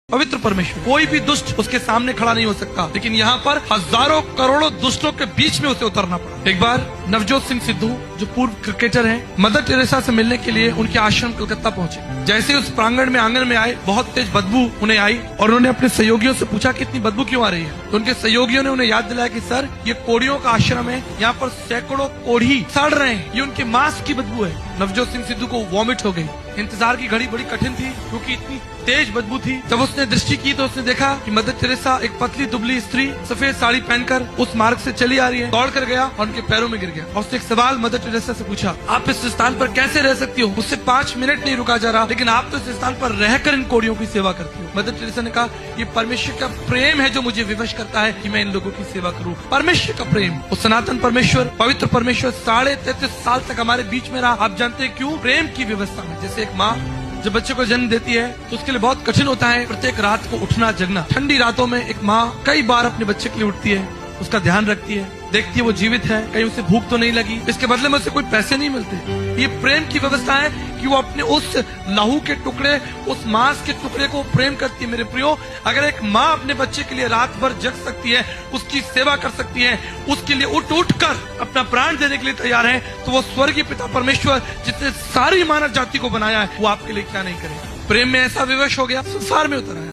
पवित्र परमेश्वर, कोई भी दुष्ट उसके सामने खड़ा नहीं हो सकता, लेकिन यहाँ पर हजारों करोड़ों दुष्टों के बीच में उसे उतरना पड़ा। एक बार नवजोत सिंह सिद्धू जो पूर्व क्रिकेटर हैं, मदर टेरेसा से मिलने के लिए उनके आश्रम कलकत्ता पहुंचे। जैसे उस प्रांगण में आंगन में आए, बहुत तेज बदबू उन्हें आई और उन्होंने अपने सहयोगियों से पूछा कि इतनी बदबू क्यों आ रही है। तो उनके सहयोगियों ने उन्हें याद दिलाया कि सर, ये कोढ़ियों का आश्रम है, यहाँ पर सैकड़ों कोढ़ी सड़ रहे हैं, ये उनके मांस की बदबू है। नवजोत सिंह सिद्धू को वॉमिट हो गई। इंतजार की घड़ी बड़ी कठिन थी क्योंकि इतनी तेज बदबू थी। जब उसने दृष्टि की तो उसने देखा कि मदर टेरेसा एक पतली दुबली स्त्री सफेद साड़ी पहनकर उस मार्ग से चली आ रही है। दौड़ कर गया और उनके पैरों में गिर गया और उसने एक सवाल मदर टेरेसा से पूछा, आप इस स्थान पर कैसे रह सकती हो? मुझसे 5 मिनट नहीं रुका जा रहा, लेकिन आप तो इस स्थान पर रहकर इन कोढ़ियों की सेवा करती हो। मदर टेरेसा ने कहा, ये परमेश्वर का प्रेम है जो मुझे विवश करता है कि मैं इन लोगों की सेवा करूं। परमेश्वर का प्रेम, वो सनातन परमेश्वर, पवित्र परमेश्वर 33.5 साल तक हमारे बीच में रहा। आप जानते हैं क्यों? प्रेम की व्यवस्था में। जैसे एक माँ जब बच्चे को जन्म देती है तो उसके लिए बहुत कठिन होता है प्रत्येक रात को उठना जगना। ठंडी रातों में एक माँ कई बार अपने बच्चे के लिए उठती है, उसका ध्यान रखती है, देखती है वो जीवित है, कहीं उसे भूख तो नहीं लगी, इसके बदले में उसे कोई पैसे नहीं मिलते। ये प्रेम की व्यवस्था है कि वो अपने उस लहू के टुकड़े, उस मांस के टुकड़े को प्रेम करती है। मेरे प्रियो, अगर एक माँ अपने बच्चे के लिए रात भर जग सकती है, उसकी सेवा कर सकती है, उसके लिए उठ कर अपना प्राण देने के लिए तैयार है, तो वो स्वर्गीय पिता परमेश्वर जिसने सारी मानव जाति को बनाया है, वो आपके लिए क्या नहीं करेगा। प्रेम में ऐसा विवश हो गया, संसार में उतर आया।